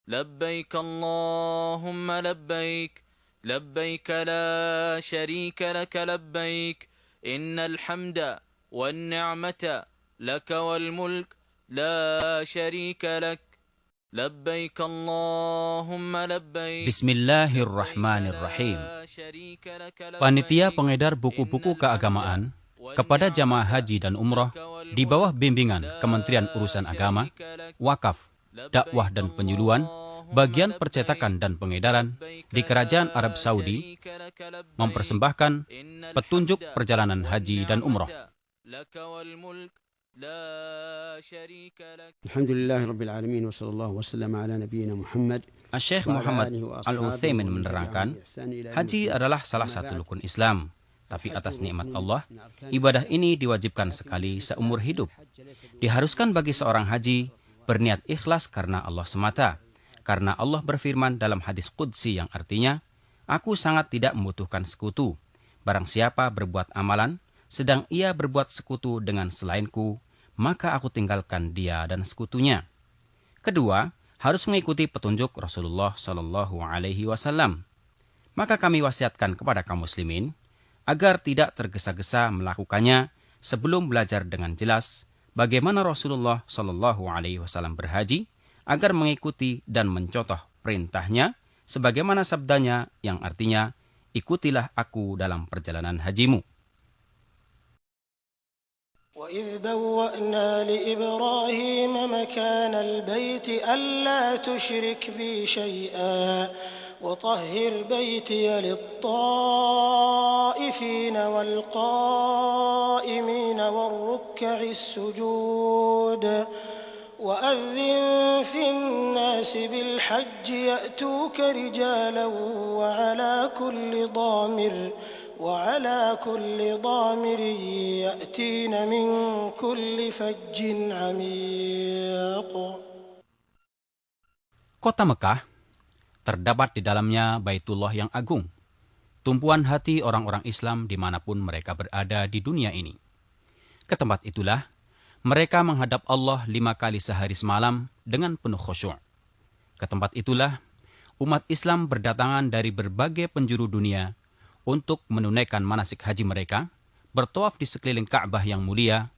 لبيك اللهم لبيك لبيك لا شريك لك لبيك إن الحمد والنعمة لك والملك لا شريك لك لبيك اللهم لبيك لبيك Bismillahirrahmanirrahim. لا شريك لك Panitia لبيك pengedar إن buku-buku الحمد keagamaan kepada jamaah والنعمة haji dan umroh لك di bawah والملك bimbingan Kementerian لا Urusan Agama, شريك لك Wakaf, Dakwah لبيك dan Penyuluhan, اللهم Bagian لبيك Percetakan dan Pengedaran لبيك di Kerajaan Arab لا Saudi شريك لك لبيك mempersembahkan إن petunjuk الحمد perjalanan haji dan umroh. والنعمة لك والملك لا شريك لك. الحمد لله رب العالمين وصلى الله وسلم على نبينا محمد. Syekh Muhammad Al-Utsaimin menerangkan, haji adalah salah satu rukun Islam. Tapi atas nikmat Allah, ibadah ini diwajibkan sekali seumur hidup. Diharuskan bagi seorang haji berniat ikhlas karena Allah semata. Karena Allah berfirman dalam hadis qudsi yang artinya, "Aku sangat tidak membutuhkan sekutu. Barang siapa berbuat amalan, sedang ia berbuat sekutu dengan selainku, maka aku tinggalkan dia dan sekutunya." Kedua, harus mengikuti petunjuk Rasulullah Shallallahu Alaihi Wasallam. Maka kami wasiatkan kepada kaum muslimin agar tidak tergesa-gesa melakukannya sebelum belajar dengan jelas bagaimana Rasulullah Shallallahu Alaihi Wasallam berhaji, agar mengikuti dan mencontoh perintahnya sebagaimana sabdanya yang artinya, "Ikutilah aku dalam perjalanan hajimu." وَإِذْ بَوَّأْنَا لِإِبْرَاهِيمَ مَكَانَ الْبَيْتِ أَلَّا تُشْرِكْ بِي شَيْئًا وَطَهِّرْ بَيْتِيَ لِلطَّائِفِينَ وَالْقَائِمِينَ وَالرُّكَّعِ السُّجُودِ وَأَذِّن فِي النَّاسِ بِالْحَجِّ يَأْتُوكَ رِجَالًا وعلى كل ضامر يأتين من كل فج عميق. Kota Mekah terdapat di dalamnya Baitullah yang agung, tumpuan hati orang-orang Islam dimanapun mereka berada di dunia ini. Ke tempat itulah mereka menghadap Allah 5 kali sehari semalam dengan penuh khusyuk. Ke tempat itulah umat Islam berdatangan dari berbagai penjuru dunia untuk menunaikan manasik haji mereka, bertawaf di sekeliling Ka'bah yang mulia,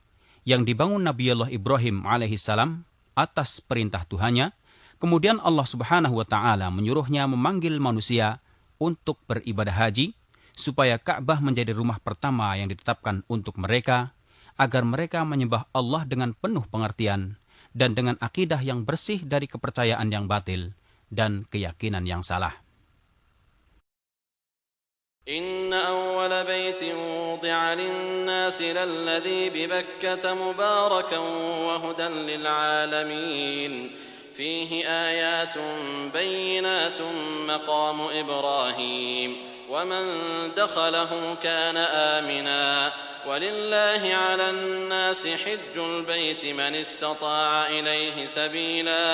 yang dibangun Nabiullah Ibrahim alaihissalam atas perintah Tuhannya. Kemudian Allah Subhanahu wa Ta'ala menyuruhnya memanggil manusia untuk beribadah haji, supaya Ka'bah menjadi rumah pertama yang ditetapkan untuk mereka, agar mereka menyembah Allah dengan penuh pengertian dan dengan akidah yang bersih dari kepercayaan yang batil dan keyakinan yang salah. إن أول بيت وضع للناس للذي ببكة مباركا وهدى للعالمين فيه آيات بينات مقام إبراهيم ومن دخله كان آمنا ولله على الناس حج البيت من استطاع إليه سبيلا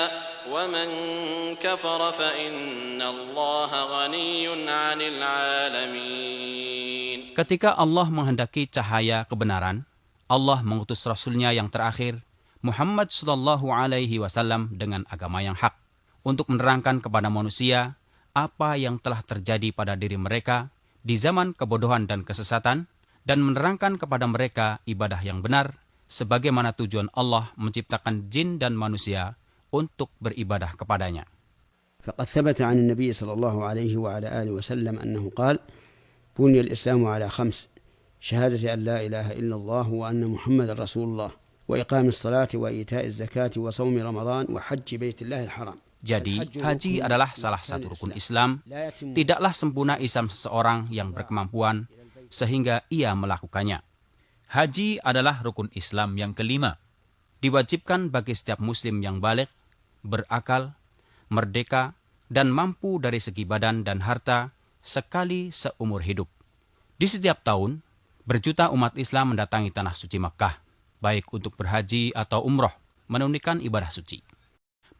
ومن كفر فإن الله غني عن العالمين. Ketika Allah menghendaki cahaya kebenaran, Allah mengutus Rasulnya yang terakhir, Muhammad Sallallahu Alaihi Wasallam dengan agama yang hak, untuk menerangkan kepada manusia apa yang telah terjadi pada diri mereka di zaman kebodohan dan kesesatan, dan menerangkan kepada mereka ibadah yang benar, sebagaimana tujuan Allah menciptakan jin dan manusia untuk beribadah kepadanya. فقد ثبت عن النبي صلى الله عليه وعلى آله وسلم أنه قال: بني الإسلام على 5: شهادة أن لا إله إلا الله وأن محمد رسول الله وإقام الصلاة وإيتاء الزكاة وصوم رمضان وحج بيت الله الحرام. Jadi, haji adalah salah satu rukun Islam. Tidaklah sempurna Islam seseorang yang berkemampuan sehingga ia melakukannya. Haji adalah rukun Islam yang kelima. Diwajibkan bagi setiap muslim yang baligh, berakal, merdeka, dan mampu dari segi badan dan harta sekali seumur hidup. Di setiap tahun, berjuta umat Islam mendatangi tanah suci Makkah, baik untuk berhaji atau umroh, menunaikan ibadah suci.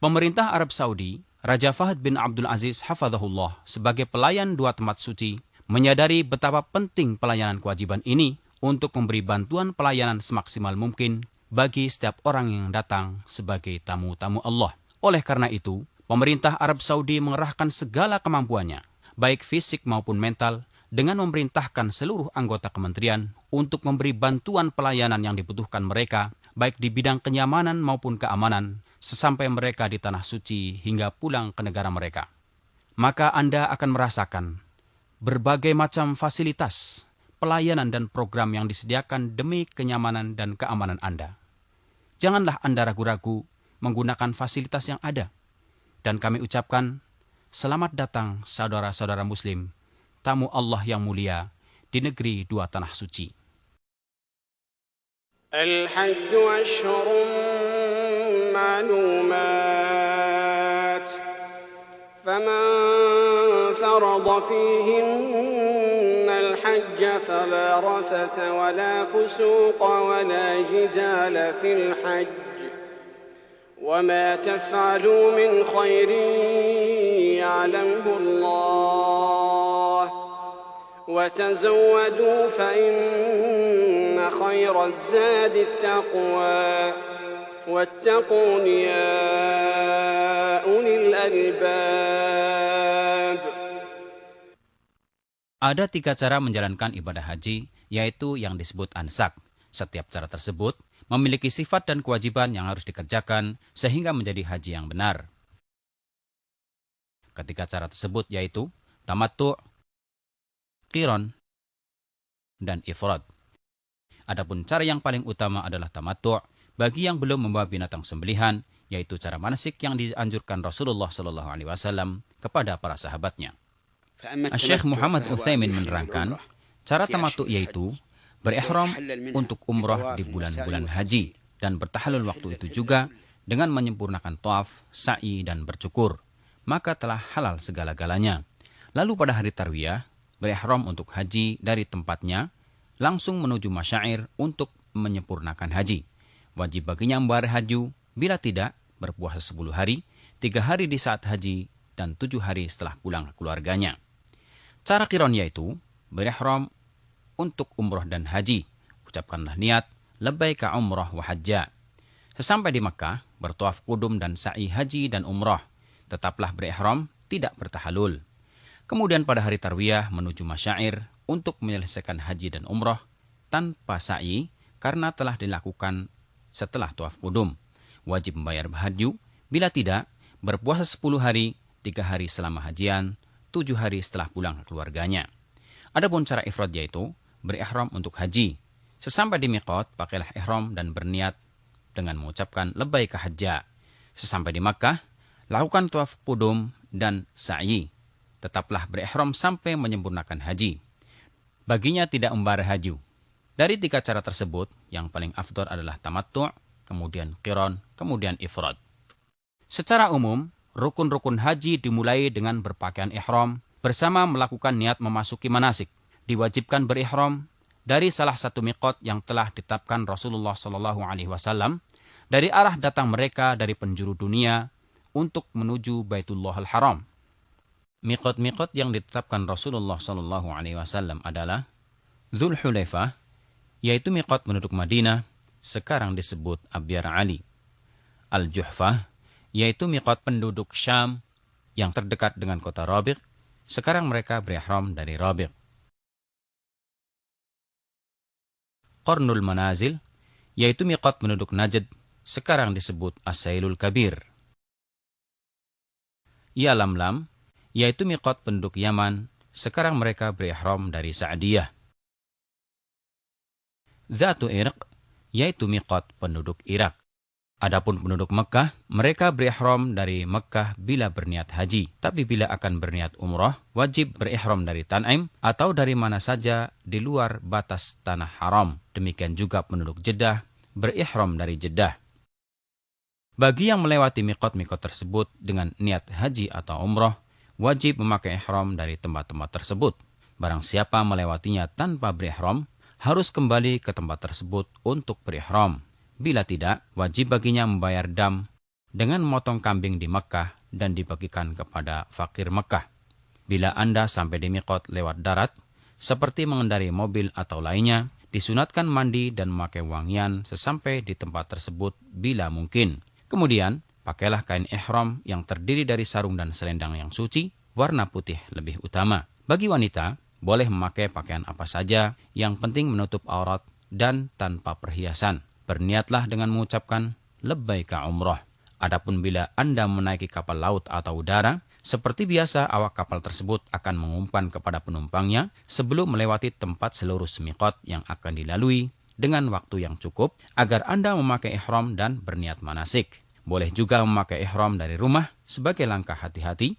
Pemerintah Arab Saudi, Raja Fahd bin Abdul Aziz hafadzahullah, sebagai pelayan 2 tempat suci, menyadari betapa penting pelayanan kewajiban ini untuk memberi bantuan pelayanan semaksimal mungkin bagi setiap orang yang datang sebagai tamu-tamu Allah. Oleh karena itu, pemerintah Arab Saudi mengerahkan segala kemampuannya, baik fisik maupun mental, dengan memerintahkan seluruh anggota kementerian untuk memberi bantuan pelayanan yang dibutuhkan mereka, baik di bidang kenyamanan maupun keamanan, sesampai mereka di Tanah Suci hingga pulang ke negara mereka. Maka Anda akan merasakan berbagai macam fasilitas, pelayanan dan program yang disediakan demi kenyamanan dan keamanan Anda. Janganlah Anda ragu-ragu menggunakan fasilitas yang ada. Dan kami ucapkan, selamat datang saudara-saudara Muslim, tamu Allah yang mulia di negeri dua Tanah Suci. Al-Hajj ashhurun ma'lumat, faman farada fihinna al-hajj fala rafatha wala fusuqa wala jidala fil hajj. وما تفعلوا من خير يعلمه الله وتزودوا فإن خير الزاد التقوى واتقون يا أولي الألباب. Ada 3 cara menjalankan ibadah haji, yaitu yang disebut ansak. Setiap cara tersebut memiliki sifat dan kewajiban yang harus dikerjakan sehingga menjadi haji yang benar. Ketiga cara tersebut yaitu tamattu', qiran, dan ifrad. Adapun cara yang paling utama adalah tamattu' bagi yang belum membawa binatang sembelihan, yaitu cara manasik yang dianjurkan Rasulullah SAW kepada para sahabatnya. Syekh Muhammad Utsaimin menerangkan, cara tamattu' yaitu berihram untuk umrah di bulan-bulan haji dan bertahallul waktu itu juga dengan menyempurnakan tawaf, sa'i, dan bercukur, maka telah halal segala-galanya. Lalu pada hari tarwiyah, berihram untuk haji dari tempatnya, langsung menuju masyair untuk menyempurnakan haji. Wajib baginya membayar haji, bila tidak, berpuasa 10 hari, 3 hari di saat haji, dan 7 hari setelah pulang ke keluarganya. Cara qiran yaitu berihram untuk umrah dan haji. Ucapkanlah niat, labbaika umrah wa hajja. Sesampai di Makkah, bertawaf qudum dan sa'i haji dan umrah. Tetaplah berihram, tidak bertahalul. Kemudian pada hari tarwiyah menuju masyair untuk menyelesaikan haji dan umrah tanpa sa'i karena telah dilakukan setelah tawaf qudum. Wajib membayar haji, bila tidak, berpuasa 10 hari, 3 hari selama hajian, 7 hari setelah pulang ke keluarganya. Adapun cara ifrad yaitu berihram untuk haji. Sesampai di miqat, pakailah ihram dan berniat dengan mengucapkan labbaika hajja. Sesampai di Makkah, lakukan tawaf qudum dan sa'i. Tetaplah berihram sampai menyempurnakan haji. Baginya tidak membayar haji. Dari 3 cara tersebut, yang paling afdal adalah tamattu', kemudian qiran, kemudian ifrad. Secara umum, rukun-rukun haji dimulai dengan berpakaian ihram bersama melakukan niat memasuki manasik. Diwajibkan berihram dari salah satu miqat yang telah ditetapkan Rasulullah SAW dari arah datang mereka dari penjuru dunia untuk menuju Baitullahil Haram. Miqat-miqat yang ditetapkan Rasulullah SAW adalah Dzul Hulaifah, yaitu miqat penduduk Madinah, sekarang disebut Abyar Ali. Al-Juhfah, yaitu miqat penduduk Syam yang terdekat dengan kota Rabi', sekarang mereka berihram dari Rabi'. Qarnul Manazil, yaitu miqat penduduk Najd, sekarang disebut As-Sailul Kabir. Yalamlam, yaitu miqat penduduk Yaman, sekarang mereka berihram dari Sa'diyah. Dzatu Irq, yaitu miqat penduduk Irak. Adapun penduduk Mekah, mereka berihram dari Mekah bila berniat haji. Tapi bila akan berniat umrah, wajib berihram dari Tan'im atau dari mana saja di luar batas tanah haram. Demikian juga penduduk Jeddah, berihram dari Jeddah. Bagi yang melewati miqat-miqat tersebut dengan niat haji atau umrah, wajib memakai ihram dari tempat-tempat tersebut. Barang siapa melewatinya tanpa berihram, harus kembali ke tempat tersebut untuk berihram. Bila tidak, wajib baginya membayar dam dengan memotong kambing di Mekah dan dibagikan kepada fakir Mekah. Bila Anda sampai di miqat lewat darat, seperti mengendarai mobil atau lainnya, disunatkan mandi dan memakai wangian sesampai di tempat tersebut bila mungkin. Kemudian, Pakailah kain ihram yang terdiri dari sarung dan selendang yang suci, warna putih lebih utama. Bagi wanita, boleh memakai pakaian apa saja, yang penting menutup aurat dan tanpa perhiasan. Berniatlah dengan mengucapkan labbaika umrah. Adapun bila Anda menaiki kapal laut atau udara, seperti biasa awak kapal tersebut akan mengumpan kepada penumpangnya sebelum melewati tempat seluruh miqat yang akan dilalui dengan waktu yang cukup agar Anda memakai ihram dan berniat manasik. Boleh juga memakai ihram dari rumah sebagai langkah hati-hati.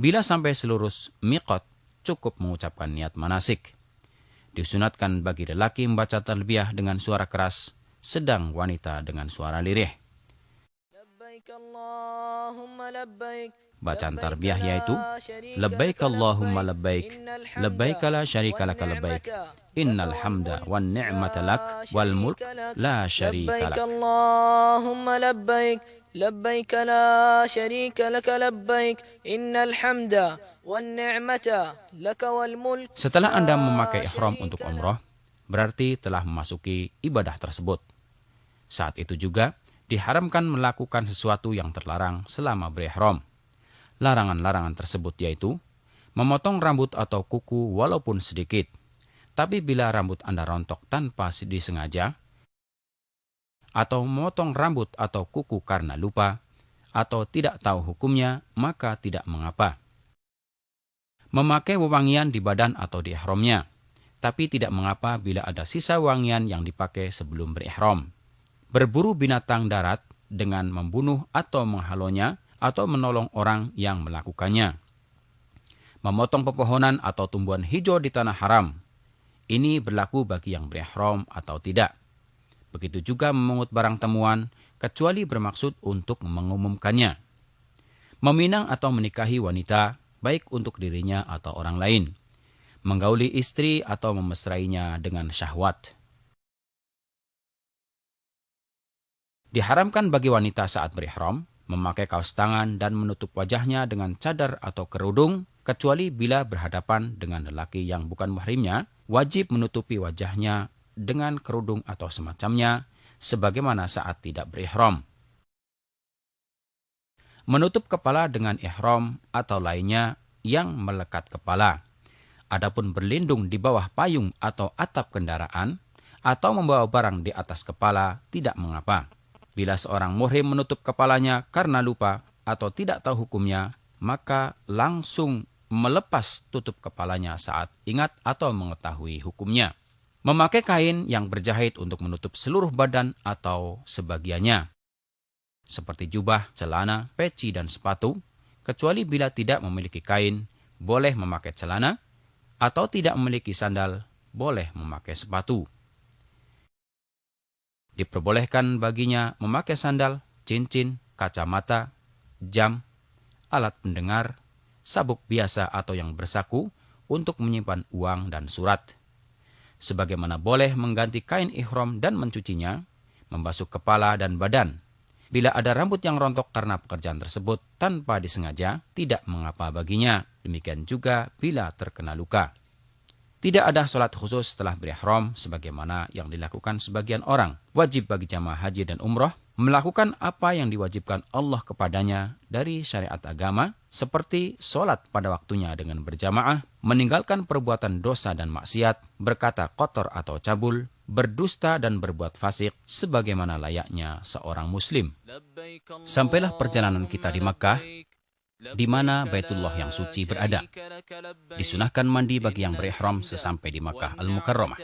Bila sampai seluruh miqat, cukup mengucapkan niat manasik. Disunatkan bagi lelaki membaca talbiyah dengan suara keras, sedang wanita dengan suara lirih. Bacaan tarbiyah yaitu labbaik Allahumma labbaik, labbaik la syarika laka labbaik, innal hamda wan ni'mata lak wal mulk la syarika lak. Allahumma labbaik, labbaik la syarika laka labbaik, innal hamda wan ni'mata laka wal mulk. Setelah Anda memakai ihram untuk umrah, berarti telah memasuki ibadah tersebut. Saat itu juga diharamkan melakukan sesuatu yang terlarang selama berihram. Larangan-larangan tersebut yaitu memotong rambut atau kuku walaupun sedikit. Tapi bila rambut Anda rontok tanpa disengaja, atau memotong rambut atau kuku karena lupa, atau tidak tahu hukumnya, maka tidak mengapa. Memakai wewangian di badan atau di ihramnya, tapi tidak mengapa bila ada sisa wangian yang dipakai sebelum berihram. Berburu binatang darat dengan membunuh atau menghalonya, atau menolong orang yang melakukannya. Memotong pepohonan atau tumbuhan hijau di tanah haram. Ini berlaku bagi yang berihram atau tidak. Begitu juga memungut barang temuan, kecuali bermaksud untuk mengumumkannya. Meminang atau menikahi wanita, baik untuk dirinya atau orang lain. Menggauli istri atau memesrainya dengan syahwat. Diharamkan bagi wanita saat berihram memakai kaos tangan dan menutup wajahnya dengan cadar atau kerudung, kecuali bila berhadapan dengan lelaki yang bukan mahrimnya, wajib menutupi wajahnya dengan kerudung atau semacamnya, sebagaimana saat tidak berihram. Menutup kepala dengan ihram atau lainnya yang melekat kepala. Adapun berlindung di bawah payung atau atap kendaraan, atau membawa barang di atas kepala, tidak mengapa. Bila seorang muhrim menutup kepalanya karena lupa atau tidak tahu hukumnya, maka langsung melepas tutup kepalanya saat ingat atau mengetahui hukumnya. Memakai kain yang berjahit untuk menutup seluruh badan atau sebagiannya, seperti jubah, celana, peci, dan sepatu, kecuali bila tidak memiliki kain, boleh memakai celana, atau tidak memiliki sandal, boleh memakai sepatu. Diperbolehkan baginya memakai sandal, cincin, kacamata, jam, alat pendengar, sabuk biasa atau yang bersaku untuk menyimpan uang dan surat. Sebagaimana boleh mengganti kain ihram dan mencucinya, membasuh kepala dan badan. Bila ada rambut yang rontok karena pekerjaan tersebut tanpa disengaja, tidak mengapa baginya. Demikian juga bila terkena luka. Tidak ada sholat khusus setelah berihram sebagaimana yang dilakukan sebagian orang. Wajib bagi jamaah haji dan umroh melakukan apa yang diwajibkan Allah kepadanya dari syariat agama, seperti sholat pada waktunya dengan berjamaah, meninggalkan perbuatan dosa dan maksiat, berkata kotor atau cabul, berdusta dan berbuat fasik sebagaimana layaknya seorang muslim. Sampailah perjalanan kita di Makkah, di mana Baitullah yang suci berada. Disunahkan mandi bagi yang berihram sesampai di Makkah Al-Mukarramah.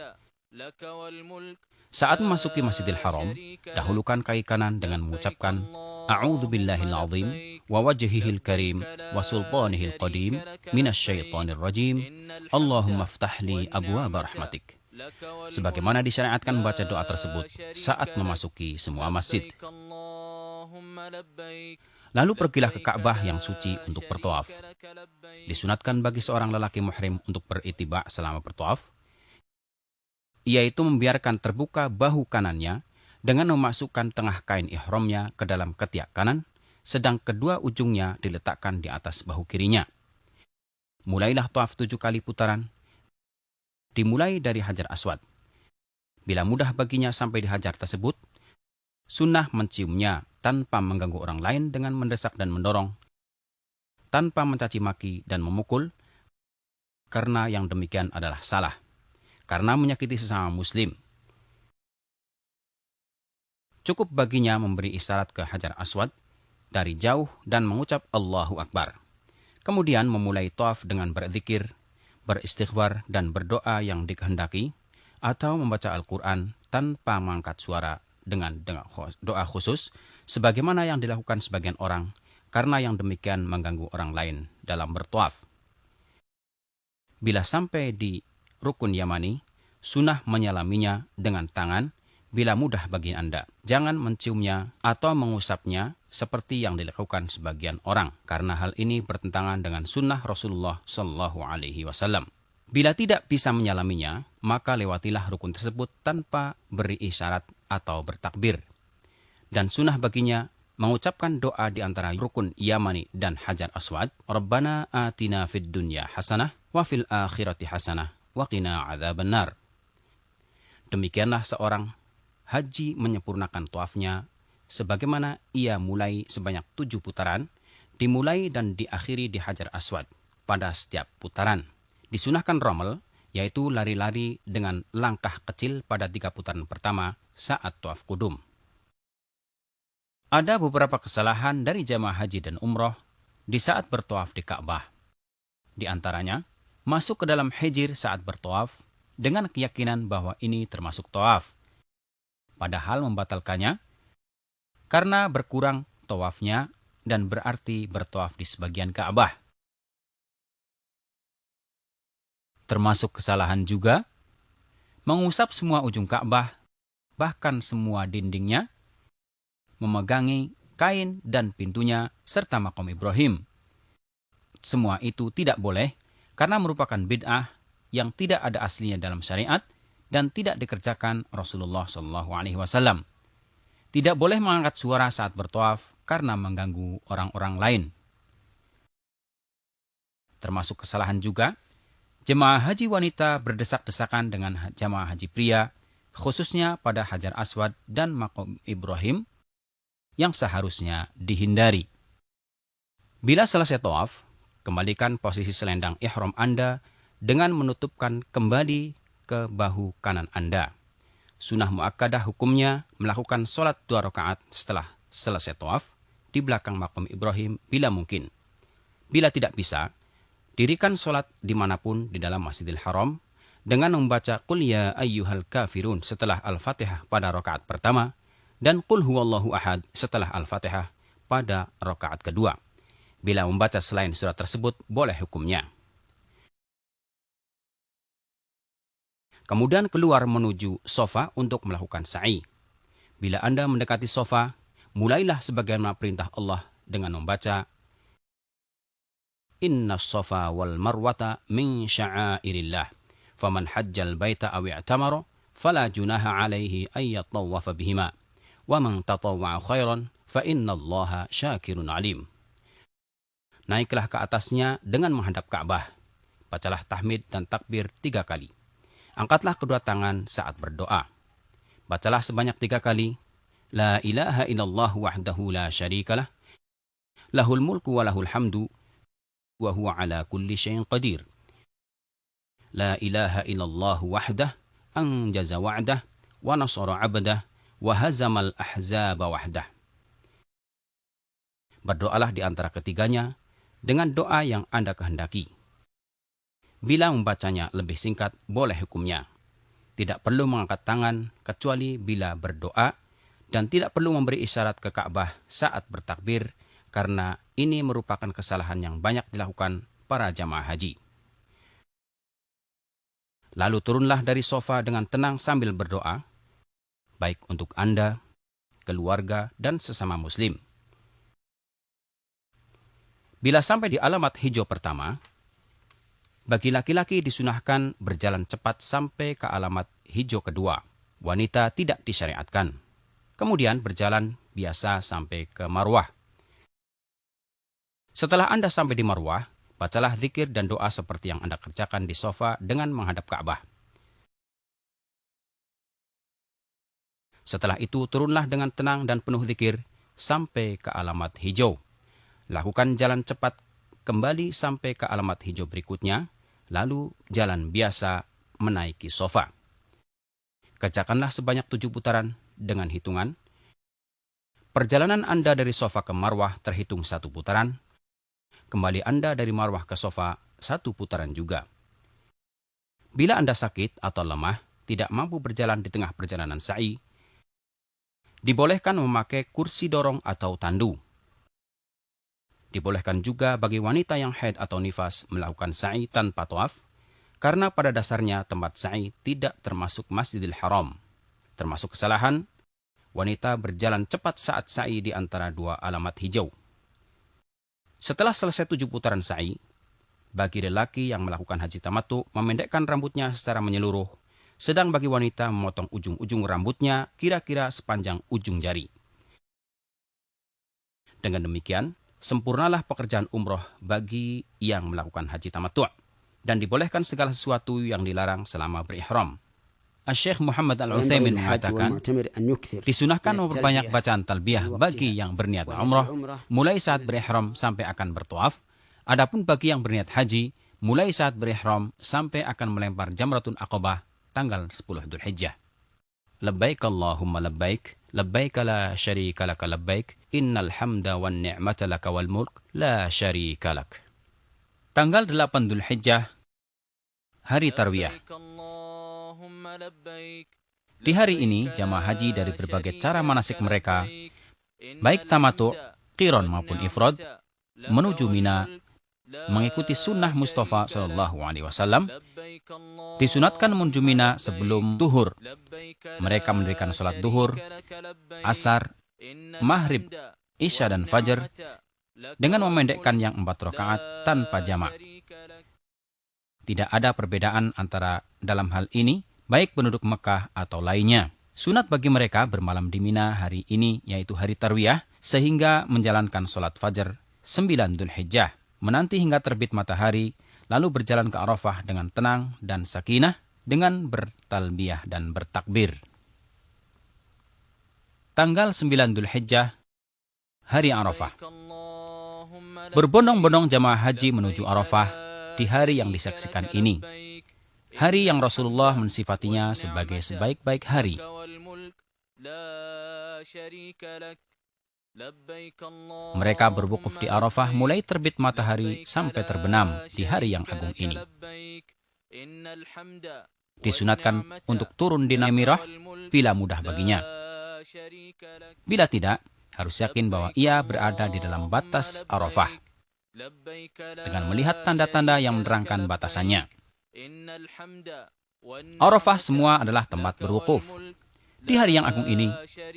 Saat memasuki Masjidil Haram, dahulukan kaki kanan dengan mengucapkan A'udzubillahil azim wa wajhihil karim wa sultanihil qadim minasyaitonir rajim. Allahumma ftahli abwaaba rahmatik. Sebagaimana disyariatkan membaca doa tersebut saat memasuki semua masjid. Lalu pergilah ke Ka'bah yang suci untuk bertawaf. Disunatkan bagi seorang lelaki muhrim untuk berittiba selama bertawaf, yaitu membiarkan terbuka bahu kanannya dengan memasukkan tengah kain ihramnya ke dalam ketiak kanan, sedang kedua ujungnya diletakkan di atas bahu kirinya. Mulailah tawaf 7 kali putaran, dimulai dari Hajar Aswad. Bila mudah baginya sampai di hajar tersebut, sunnah menciumnya tanpa mengganggu orang lain dengan mendesak dan mendorong, tanpa mencaci maki dan memukul, karena yang demikian adalah salah, karena menyakiti sesama muslim. Cukup baginya memberi isyarat ke Hajar Aswad dari jauh dan mengucap Allahu Akbar. Kemudian memulai tawaf dengan berzikir, beristighfar dan berdoa yang dikehendaki, atau membaca Al-Quran tanpa mengangkat suara dengan doa khusus, sebagaimana yang dilakukan sebagian orang, karena yang demikian mengganggu orang lain dalam bertawaf. Bila sampai di rukun Yamani, sunnah menyalaminya dengan tangan bila mudah bagi Anda. Jangan menciumnya atau mengusapnya seperti yang dilakukan sebagian orang, karena hal ini bertentangan dengan sunnah Rasulullah Shallallahu Alaihi Wasallam. Bila tidak bisa menyalaminya, maka lewatilah rukun tersebut tanpa beri isyarat atau bertakbir. Dan sunnah baginya mengucapkan doa di antara rukun Yamani dan Hajar Aswad, Rabbana atina fid dunya hasanah wa fil akhirati hasanah wa qina adzabannar. Demikianlah seorang haji menyempurnakan tawafnya sebagaimana ia mulai sebanyak 7 putaran, dimulai dan diakhiri di Hajar Aswad pada setiap putaran. Disunahkan romel, yaitu lari-lari dengan langkah kecil pada 3 putaran pertama saat tawaf kudum. Ada beberapa kesalahan dari jamaah haji dan umroh di saat bertawaf di Ka'bah. Di antaranya, masuk ke dalam hijir saat bertawaf dengan keyakinan bahwa ini termasuk tawaf, padahal membatalkannya karena berkurang tawafnya dan berarti bertawaf di sebagian Ka'bah. Termasuk kesalahan juga mengusap semua ujung Ka'bah, bahkan semua dindingnya, memegangi kain dan pintunya serta makam Ibrahim. Semua itu tidak boleh karena merupakan bid'ah yang tidak ada aslinya dalam syariat dan tidak dikerjakan Rasulullah SAW. Tidak boleh mengangkat suara saat bertawaf karena mengganggu orang-orang lain. Termasuk kesalahan juga, jemaah haji wanita berdesak-desakan dengan jemaah haji pria, khususnya pada Hajar Aswad dan makam Ibrahim, yang seharusnya dihindari. Bila selesai tawaf, kembalikan posisi selendang ihram Anda dengan menutupkan kembali ke bahu kanan Anda. Sunnah muakkadah hukumnya melakukan sholat 2 rakaat setelah selesai tawaf di belakang makam Ibrahim bila mungkin. Bila tidak bisa, dirikan sholat dimanapun di dalam Masjidil Haram dengan membaca Qul ya ayyuhal kafirun setelah Al-Fatihah pada rakaat pertama dan Qul huwallahu ahad setelah Al-Fatihah pada rakaat kedua. Bila membaca selain surat tersebut, boleh hukumnya. Kemudian keluar menuju sofa untuk melakukan sa'i. Bila Anda mendekati sofa, mulailah sebagaimana perintah Allah dengan membaca Inna sofa wal marwata min sya'airillah. Faman hajjal baita aw i'tamara fala junaha alaihi ayyatawafa bihima. Wa man tatawwa'a khairan fa innallaha syakirun alim. Naiklah ke atasnya dengan menghadap Ka'bah. Bacalah tahmid dan takbir 3 kali. Angkatlah kedua tangan saat berdoa. Bacalah sebanyak 3 kali. La ilaha illallah wahdahu la syarikalah. Lahul mulku wa lahul hamdu. Wa huwa ala kulli syai'in qadir. La ilaha illallah wahdah. Anjaza wa'dah. Wa nasara abdah. Wa hazamal ahzaba wahdah. Berdoalah di antara ketiganya dengan doa yang Anda kehendaki. Bila membacanya lebih singkat, boleh hukumnya. Tidak perlu mengangkat tangan kecuali bila berdoa dan tidak perlu memberi isyarat ke Ka'bah saat bertakbir karena ini merupakan kesalahan yang banyak dilakukan para jamaah haji. Lalu turunlah dari sofa dengan tenang sambil berdoa, baik untuk Anda, keluarga, dan sesama muslim. Bila sampai di alamat hijau pertama, bagi laki-laki disunahkan berjalan cepat sampai ke alamat hijau kedua. Wanita tidak disyariatkan. Kemudian berjalan biasa sampai ke Marwah. Setelah Anda sampai di Marwah, bacalah zikir dan doa seperti yang Anda kerjakan di sofa dengan menghadap Ka'bah. Setelah itu turunlah dengan tenang dan penuh zikir sampai ke alamat hijau. Lakukan jalan cepat kembali sampai ke alamat hijau berikutnya, lalu jalan biasa menaiki Shafa. Kerjakanlah sebanyak 7 putaran dengan hitungan. Perjalanan Anda dari Shafa ke Marwah terhitung 1 putaran. Kembali Anda dari Marwah ke Shafa 1 putaran juga. Bila Anda sakit atau lemah, tidak mampu berjalan di tengah perjalanan sa'i, dibolehkan memakai kursi dorong atau tandu. Dibolehkan juga bagi wanita yang haid atau nifas melakukan sa'i tanpa tawaf, karena pada dasarnya tempat sa'i tidak termasuk Masjidil Haram. Termasuk kesalahan, wanita berjalan cepat saat sa'i di antara 2 alamat hijau. Setelah selesai 7 putaran sa'i, bagi lelaki yang melakukan haji tamattu memendekkan rambutnya secara menyeluruh, sedang bagi wanita memotong ujung-ujung rambutnya kira-kira sepanjang ujung jari. Dengan demikian, sempurnalah pekerjaan umroh bagi yang melakukan haji tamattu' dan dibolehkan segala sesuatu yang dilarang selama berihram. Asy-Syaikh Muhammad Al-Utsaimin mengatakan, disunahkan memperbanyak bacaan talbiyah bagi yang berniat umroh mulai saat berihram sampai akan bertawaf. Adapun bagi yang berniat haji mulai saat berihram sampai akan melempar Jamratul Aqabah tanggal 10 Dzulhijjah. Labbaik Allahumma labbaik, labbaik la syarika laka labbaik, innal hamda wan ni'mata laka wal mulk la syarika lak. Tanggal 8 Dzulhijjah, hari Tarwiyah. Di hari ini, jamaah haji dari berbagai cara manasik mereka, baik tamattu', qiron maupun ifrad, menuju Mina, mengikuti sunnah Mustafa SAW. Disunatkan menuju Mina sebelum duhur. Mereka mendirikan sholat duhur, asar, maghrib, isya dan fajar dengan memendekkan yang 4 rakaat tanpa jamak. Tidak ada perbedaan antara dalam hal ini, baik penduduk Mekah atau lainnya. Sunat bagi mereka bermalam di Mina hari ini, yaitu hari Tarwiyah, sehingga menjalankan sholat fajar 9 Dzulhijjah, menanti hingga terbit matahari, lalu berjalan ke Arafah dengan tenang dan sakinah, dengan bertalbiyah dan bertakbir. Tanggal 9 Dzulhijjah, hari Arafah. Berbondong-bondong jamaah haji menuju Arafah di hari yang disaksikan ini. Hari yang Rasulullah mensifatinya sebagai sebaik-baik hari. Mereka berwukuf di Arafah mulai terbit matahari sampai terbenam di hari yang agung ini. Disunatkan untuk turun di Namirah bila mudah baginya. Bila tidak, harus yakin bahwa ia berada di dalam batas Arafah dengan melihat tanda-tanda yang menerangkan batasannya. Arafah semua adalah tempat berwukuf. Di hari yang agung ini,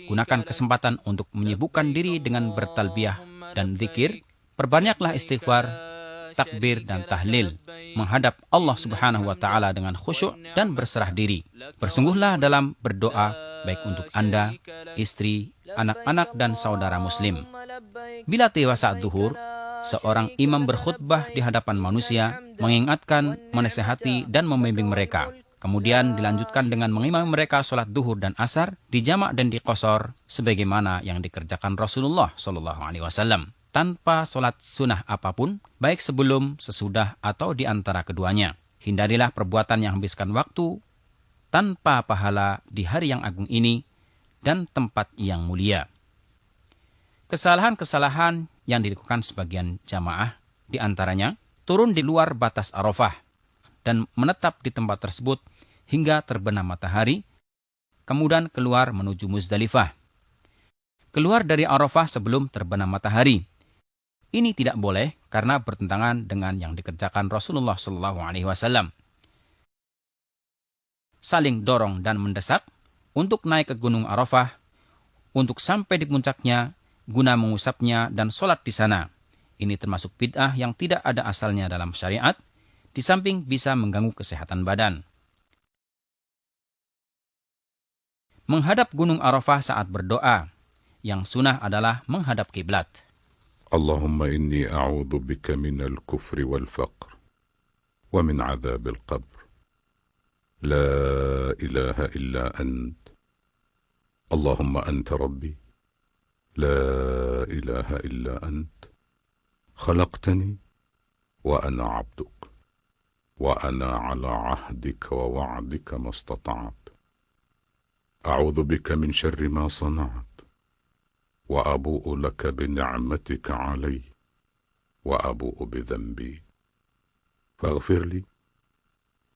gunakan kesempatan untuk menyibukkan diri dengan bertalbiyah dan zikir. Perbanyaklah istighfar, takbir dan tahlil, menghadap Allah Subhanahu wa Ta'ala dengan khusyuk dan berserah diri. Bersungguhlah dalam berdoa, baik untuk Anda, istri, anak-anak dan saudara muslim. Bila tiba saat duhur, seorang imam berkhutbah di hadapan manusia, mengingatkan, menasihati dan membimbing mereka. Kemudian dilanjutkan dengan mengimami mereka sholat duhur dan asar, dijamak dan diqashar, sebagaimana yang dikerjakan Rasulullah SAW, tanpa sholat sunnah apapun, baik sebelum, sesudah, atau di antara keduanya. Hindarilah perbuatan yang habiskan waktu tanpa pahala di hari yang agung ini dan tempat yang mulia. Kesalahan-kesalahan yang dilakukan sebagian jamaah, di antaranya turun di luar batas Arafah dan menetap di tempat tersebut hingga terbenam matahari, kemudian keluar menuju Muzdalifah. Keluar dari Arafah sebelum terbenam matahari. Ini tidak boleh karena bertentangan dengan yang dikerjakan Rasulullah SAW. Saling dorong dan mendesak untuk naik ke Gunung Arafah, untuk sampai di puncaknya, guna mengusapnya dan sholat di sana. Ini termasuk bid'ah yang tidak ada asalnya dalam syariat, di samping bisa mengganggu kesehatan badan. Menghadap Gunung Arafah saat berdoa, yang sunnah adalah menghadap kiblat. Allahumma inni a'udhu bika minal kufri wal faqr, wa min adzabil qabr. La ilaha illa ant. Allahumma anta rabbi, لا إله إلا أنت خلقتني وأنا عبدك وأنا على عهدك ووعدك ما استطعت أعوذ بك من شر ما صنعت وأبوء لك بنعمتك علي وأبوء بذنبي فاغفر لي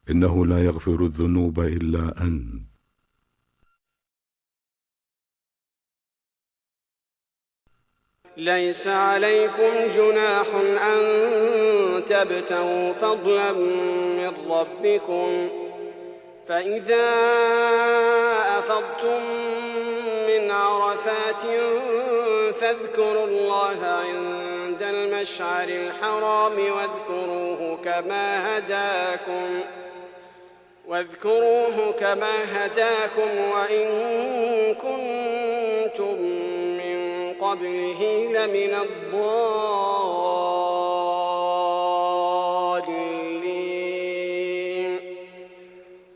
إنه لا يغفر الذنوب إلا أنت. ليس عليكم جناح أن تبتغوا فضلا من ربكم فإذا أفضتم من عرفات فاذكروا الله عند المشعر الحرام واذكروه كما هداكم وإن كنتم من قبله لمن الضالين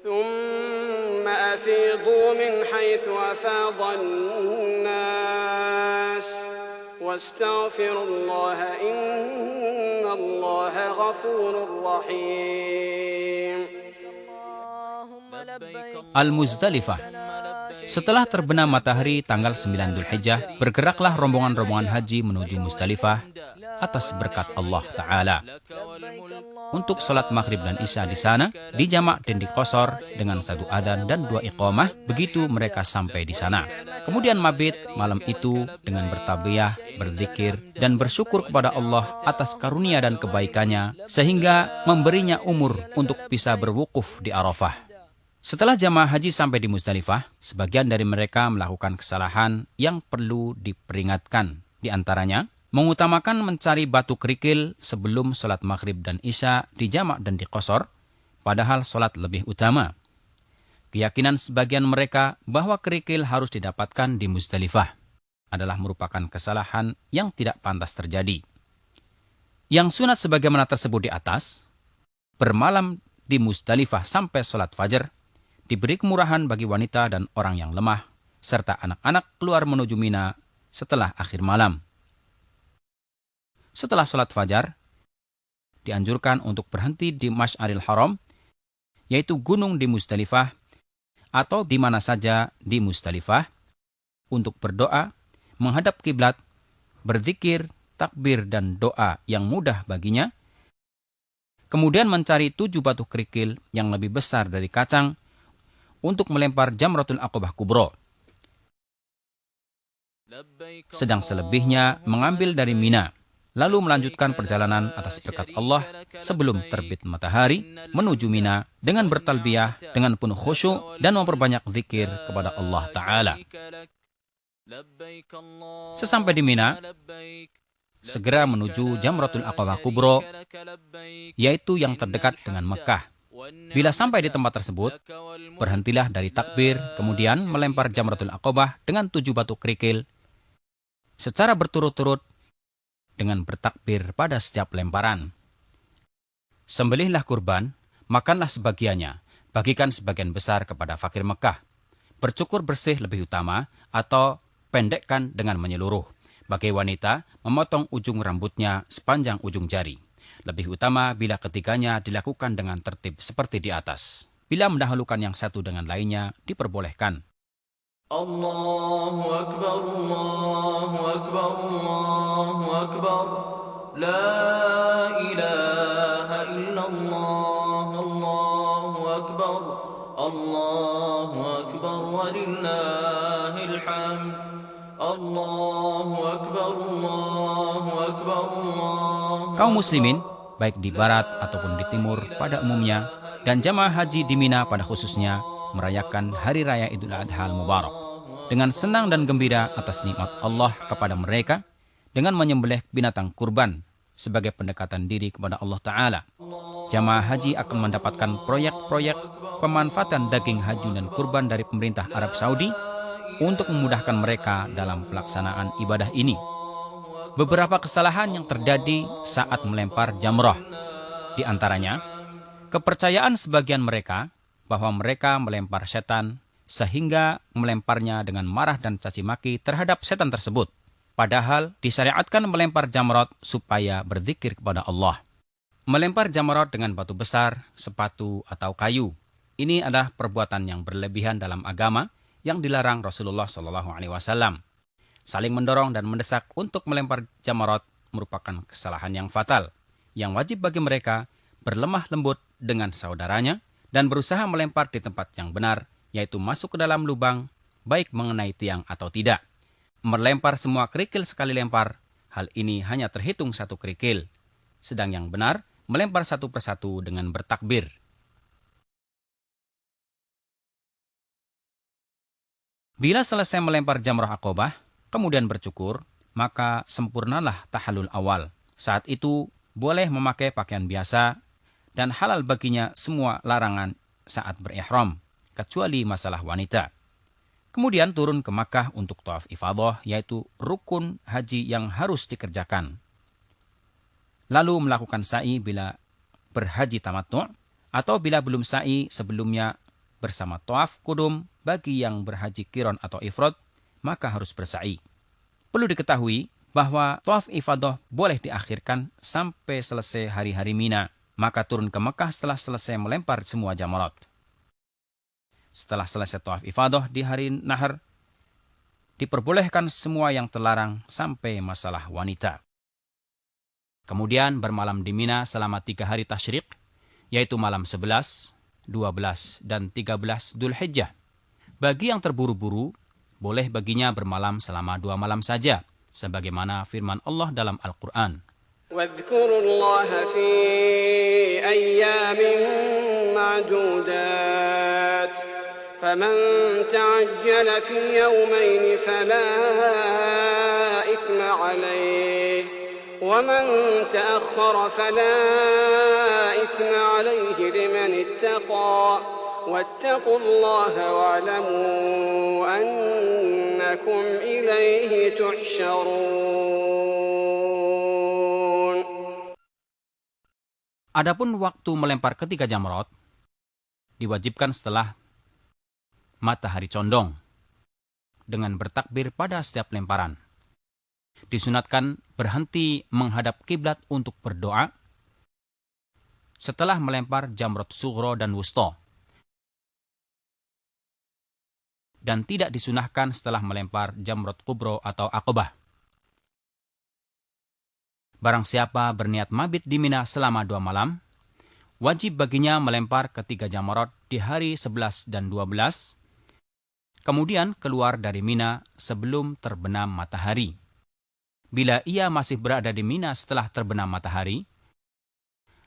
ثم أفيضوا من حيث أفاض الناس واستغفروا الله إن الله غفور رحيم. Al-Muzdalifah. Setelah terbenam matahari tanggal 9 Dzulhijjah, bergeraklah rombongan-rombongan haji menuju Muzdalifah atas berkat Allah Ta'ala. Untuk sholat maghrib dan isya di sana, dijamak dan diqosor dengan 1 adzan dan 2 iqamah, begitu mereka sampai di sana. Kemudian mabit malam itu dengan bertabiyah, berzikir, dan bersyukur kepada Allah atas karunia dan kebaikannya, sehingga memberinya umur untuk bisa berwukuf di Arafah. Setelah jamaah haji sampai di Muzdalifah, sebagian dari mereka melakukan kesalahan yang perlu diperingatkan. Di antaranya, mengutamakan mencari batu kerikil sebelum sholat maghrib dan isya dijamak dan diqosor, padahal sholat lebih utama. Keyakinan sebagian mereka bahwa kerikil harus didapatkan di Muzdalifah adalah merupakan kesalahan yang tidak pantas terjadi. Yang sunat sebagaimana tersebut di atas, bermalam di Muzdalifah sampai sholat fajar, diberi kemurahan bagi wanita dan orang yang lemah, serta anak-anak keluar menuju Mina setelah akhir malam. Setelah sholat fajar, dianjurkan untuk berhenti di Masy'aril Haram, yaitu gunung di Muzdalifah, atau di mana saja di Muzdalifah, untuk berdoa, menghadap kiblat, berzikir, takbir, dan doa yang mudah baginya, kemudian mencari 7 batu kerikil yang lebih besar dari kacang, untuk melempar Jamratul Aqabah Kubro. Sedang selebihnya mengambil dari Mina, lalu melanjutkan perjalanan atas berkat Allah sebelum terbit matahari menuju Mina dengan bertalbiyah dengan penuh khusyuk dan memperbanyak zikir kepada Allah Ta'ala. Sesampai di Mina, segera menuju Jamratul Aqabah Kubro, yaitu yang terdekat dengan Mekah. Bila sampai di tempat tersebut, berhentilah dari takbir, kemudian melempar Jamratul Aqabah dengan 7 batu kerikil secara berturut-turut dengan bertakbir pada setiap lemparan. Sembelihlah kurban, makanlah sebagiannya, bagikan sebagian besar kepada fakir Mekah. Bercukur bersih lebih utama atau pendekkan dengan menyeluruh. Bagi wanita, memotong ujung rambutnya sepanjang ujung jari. Lebih utama bila ketiganya dilakukan dengan tertib seperti di atas. Bila mendahulukan yang satu dengan lainnya, diperbolehkan. Allahu Akbar, Allahu Akbar, Allahu Akbar. La ilaha illallah, Allahu Akbar. Allahu Akbar walillahil hamd. Allahu Akbar, Allahu Akbar, Allahu. Kaum muslimin, baik di barat ataupun di timur pada umumnya, dan jamaah haji di Mina pada khususnya, merayakan Hari Raya Idul Adha Al-Mubarak dengan senang dan gembira atas nikmat Allah kepada mereka dengan menyembelih binatang kurban sebagai pendekatan diri kepada Allah Ta'ala. Jamaah haji akan mendapatkan proyek-proyek pemanfaatan daging haji dan kurban dari pemerintah Arab Saudi untuk memudahkan mereka dalam pelaksanaan ibadah ini. Beberapa kesalahan yang terjadi saat melempar jamrah, di antaranya, kepercayaan sebagian mereka bahwa mereka melempar setan sehingga melemparnya dengan marah dan caci maki terhadap setan tersebut. Padahal disyariatkan melempar jamrot supaya berzikir kepada Allah. Melempar jamrot dengan batu besar, sepatu, atau kayu. Ini adalah perbuatan yang berlebihan dalam agama yang dilarang Rasulullah SAW. Saling mendorong dan mendesak untuk melempar jamrot merupakan kesalahan yang fatal, yang wajib bagi mereka berlemah lembut dengan saudaranya dan berusaha melempar di tempat yang benar, yaitu masuk ke dalam lubang, baik mengenai tiang atau tidak. Melempar semua kerikil sekali lempar, hal ini hanya terhitung satu kerikil. Sedang yang benar, melempar satu persatu dengan bertakbir. Bila selesai melempar jamrah Aqobah, kemudian bercukur, maka sempurnalah tahallul awal. Saat itu, boleh memakai pakaian biasa, dan halal baginya semua larangan saat berihram, kecuali masalah wanita. Kemudian turun ke Makkah untuk tawaf ifadah, yaitu rukun haji yang harus dikerjakan. Lalu melakukan sa'i bila berhaji tamattu', atau bila belum sa'i sebelumnya bersama tawaf kudum bagi yang berhaji qiron atau ifrad, maka harus bersa'i. Perlu diketahui bahwa tawaf ifadah boleh diakhirkan sampai selesai hari-hari Mina, maka turun ke Mekah setelah selesai melempar semua jamrat. Setelah selesai tawaf ifadah di hari Nahar, diperbolehkan semua yang terlarang sampai masalah wanita. Kemudian bermalam di Mina selama 3 hari tasyrik, yaitu malam 11, 12, dan 13 Dzulhijjah. Bagi yang terburu-buru, boleh baginya bermalam selama 2 malam saja, sebagaimana firman Allah dalam Al-Quran. واذكروا الله في أيام معدودات فمن تعجل في يومين فلا إثم عليه ومن تأخر فلا إثم عليه لمن اتقى واتقوا الله واعلموا أنكم إليه تحشرون. Adapun waktu melempar ketiga jamrot diwajibkan setelah matahari condong dengan bertakbir pada setiap lemparan. Disunatkan berhenti menghadap kiblat untuk berdoa setelah melempar jamrot sughra dan wusta, dan tidak disunahkan setelah melempar jamrot kubro atau Aqobah. Barang siapa berniat mabit di Mina selama 2 malam, wajib baginya melempar ketiga jamrot di hari 11 dan 12, kemudian keluar dari Mina sebelum terbenam matahari. Bila ia masih berada di Mina setelah terbenam matahari,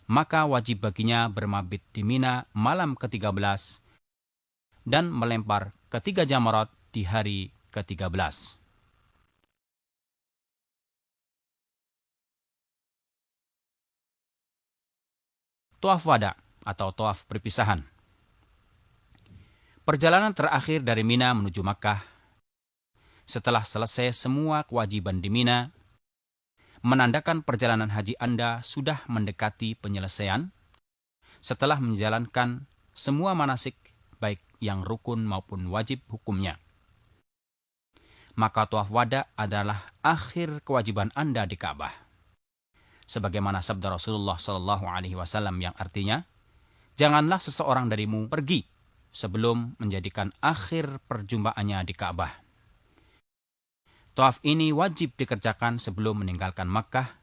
maka wajib baginya bermabit di Mina malam ke-13 dan melempar ketiga jamrot di hari ke-13. Tawaf wada atau tawaf perpisahan. Perjalanan terakhir dari Mina menuju Makkah setelah selesai semua kewajiban di Mina, menandakan perjalanan haji Anda sudah mendekati penyelesaian setelah menjalankan semua manasik baik yang rukun maupun wajib hukumnya. Maka tawaf wada adalah akhir kewajiban Anda di Ka'bah. Sebagaimana sabda Rasulullah SAW yang artinya, janganlah seseorang darimu pergi sebelum menjadikan akhir perjumpaannya di Ka'bah. Tawaf ini wajib dikerjakan sebelum meninggalkan Makkah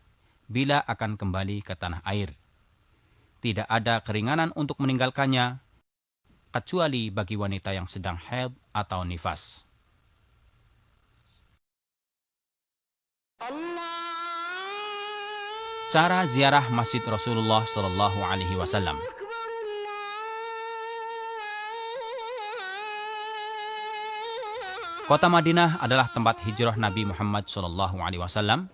bila akan kembali ke tanah air. Tidak ada keringanan untuk meninggalkannya, kecuali bagi wanita yang sedang haid atau nifas. Cara ziarah Masjid Rasulullah SAW. Kota Madinah adalah tempat hijrah Nabi Muhammad SAW,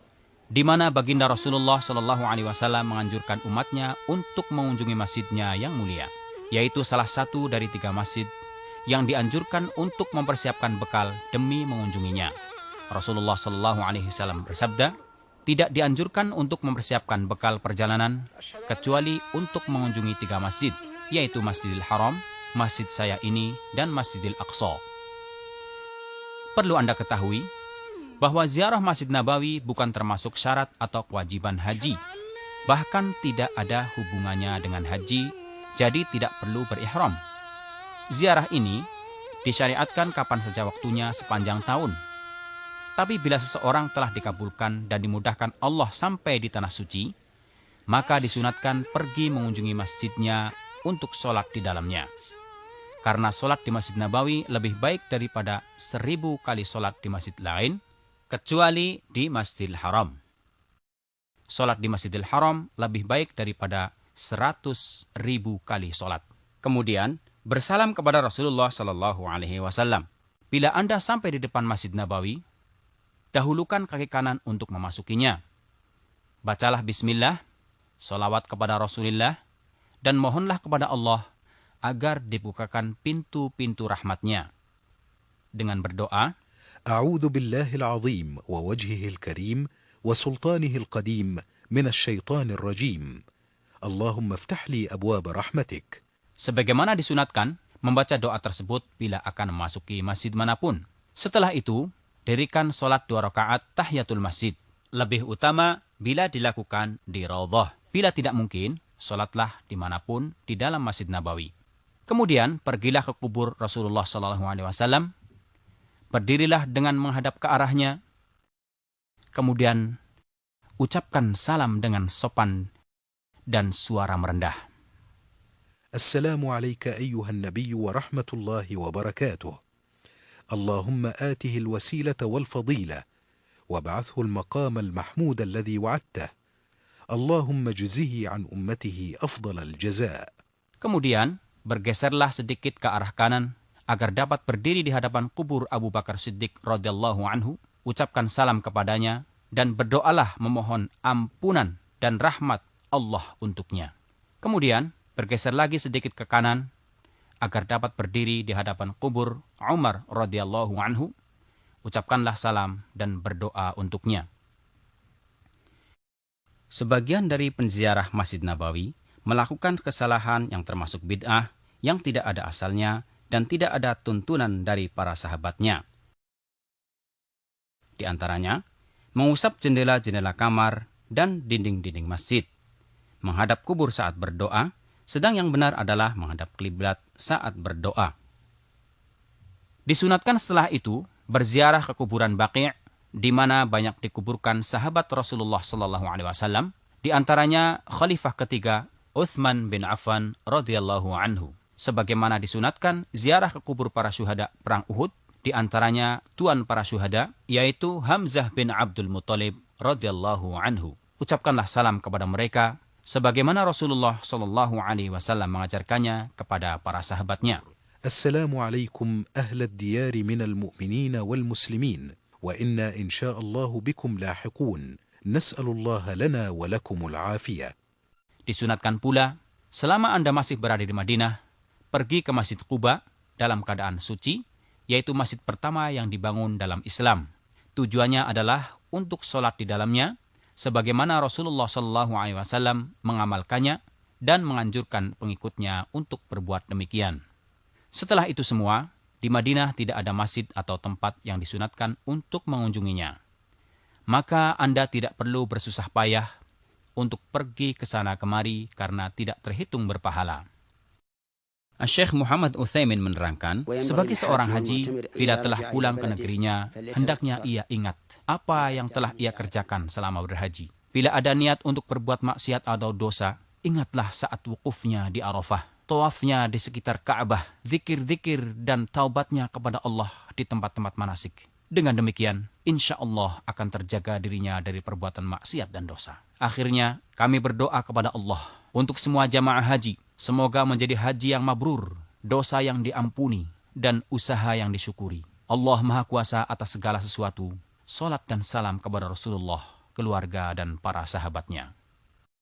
di mana baginda Rasulullah SAW menganjurkan umatnya untuk mengunjungi masjidnya yang mulia, yaitu salah satu dari 3 masjid yang dianjurkan untuk mempersiapkan bekal demi mengunjunginya. Rasulullah SAW bersabda, tidak dianjurkan untuk mempersiapkan bekal perjalanan kecuali untuk mengunjungi 3 masjid, yaitu Masjidil Haram, masjid saya ini, dan Masjidil Aqsa. Perlu Anda ketahui bahwa ziarah Masjid Nabawi bukan termasuk syarat atau kewajiban haji. Bahkan tidak ada hubungannya dengan haji, jadi tidak perlu berihram. Ziarah ini disyariatkan kapan saja waktunya sepanjang tahun. Tapi bila seseorang telah dikabulkan dan dimudahkan Allah sampai di tanah suci, maka disunatkan pergi mengunjungi masjidnya untuk sholat di dalamnya. Karena sholat di Masjid Nabawi lebih baik daripada 1000 kali sholat di masjid lain, kecuali di Masjidil Haram. Sholat di Masjidil Haram lebih baik daripada 100.000 kali sholat. Kemudian, bersalam kepada Rasulullah SAW. Bila Anda sampai di depan Masjid Nabawi, dahulukan kaki kanan untuk memasukinya. Bacalah bismillah, sholawat kepada Rasulullah, dan mohonlah kepada Allah agar dibukakan pintu-pintu rahmatnya. Dengan berdoa, A'udzu billahil azim wa wajhihil karim wa sultanihil qadim minasy syaithanir rajim. Allahumma iftah li abwaab rahmatik. Sebagaimana disunatkan, membaca doa tersebut bila akan memasuki masjid manapun. Setelah itu, dirikan sholat 2 rakaat tahiyatul masjid. Lebih utama bila dilakukan di Raudhah. Bila tidak mungkin, sholatlah dimanapun di dalam Masjid Nabawi. Kemudian pergilah ke kubur Rasulullah SAW. Berdirilah dengan menghadap ke arahnya. Kemudian ucapkan salam dengan sopan dan suara merendah. Assalamu alayka ayyuhan nabiyyu wa rahmatullahi wa barakatuh. Allahumma atihil wasilata wal fadila wab'athhu al maqam al mahmud alladhi wa'adtah. Allahumma juzhihi an ummatihi afdal al jazaa. Kemudian bergeserlah sedikit ke arah kanan agar dapat berdiri di hadapan kubur Abu Bakar Siddiq radhiyallahu anhu, ucapkan salam kepadanya dan berdoalah memohon ampunan dan rahmat Allah untuknya. Kemudian bergeser lagi sedikit ke kanan agar dapat berdiri di hadapan kubur Umar radhiyallahu anhu, ucapkanlah salam dan berdoa untuknya. Sebagian dari penziarah Masjid Nabawi melakukan kesalahan yang termasuk bid'ah yang tidak ada asalnya dan tidak ada tuntunan dari para sahabatnya. Di antaranya, mengusap jendela-jendela kamar dan dinding-dinding masjid, menghadap kubur saat berdoa, sedang yang benar adalah menghadap kiblat saat berdoa. Disunatkan setelah itu berziarah ke kuburan Baqi', di mana banyak dikuburkan sahabat Rasulullah SAW, di antaranya Khalifah ketiga Uthman bin Affan radhiyallahu anhu. Sebagaimana disunatkan ziarah ke kubur para syuhada perang Uhud, di antaranya tuan para syuhada, yaitu Hamzah bin Abdul Muttalib radhiyallahu anhu. Ucapkanlah salam kepada mereka, sebagaimana Rasulullah SAW mengajarkannya kepada para sahabatnya. Assalamualaikum ahlad diyari minal mu'minina wal muslimin, wa inna insya'allahu bikum lahiqun. Nas'alullaha lana wa lakumul afiyah. Disunatkan pula, selama Anda masih berada di Madinah, pergi ke Masjid Quba dalam keadaan suci, yaitu masjid pertama yang dibangun dalam Islam. Tujuannya adalah untuk sholat di dalamnya, sebagaimana Rasulullah SAW mengamalkannya dan menganjurkan pengikutnya untuk berbuat demikian. Setelah itu semua, di Madinah tidak ada masjid atau tempat yang disunatkan untuk mengunjunginya. Maka Anda tidak perlu bersusah payah untuk pergi ke sana kemari karena tidak terhitung berpahala. Syekh Muhammad Utsaimin menerangkan, sebagai seorang haji, bila telah pulang ke negerinya, hendaknya ia ingat apa yang telah ia kerjakan selama berhaji. Bila ada niat untuk berbuat maksiat atau dosa, ingatlah saat wukufnya di Arafah, tawafnya di sekitar Ka'bah, zikir-zikir dan taubatnya kepada Allah di tempat-tempat manasik. Dengan demikian, insya Allah akan terjaga dirinya dari perbuatan maksiat dan dosa. Akhirnya, kami berdoa kepada Allah untuk semua jamaah haji. Semoga menjadi haji yang mabrur, dosa yang diampuni, dan usaha yang disyukuri. Allah Maha Kuasa atas segala sesuatu. Salat dan salam kepada Rasulullah, keluarga, dan para sahabatnya.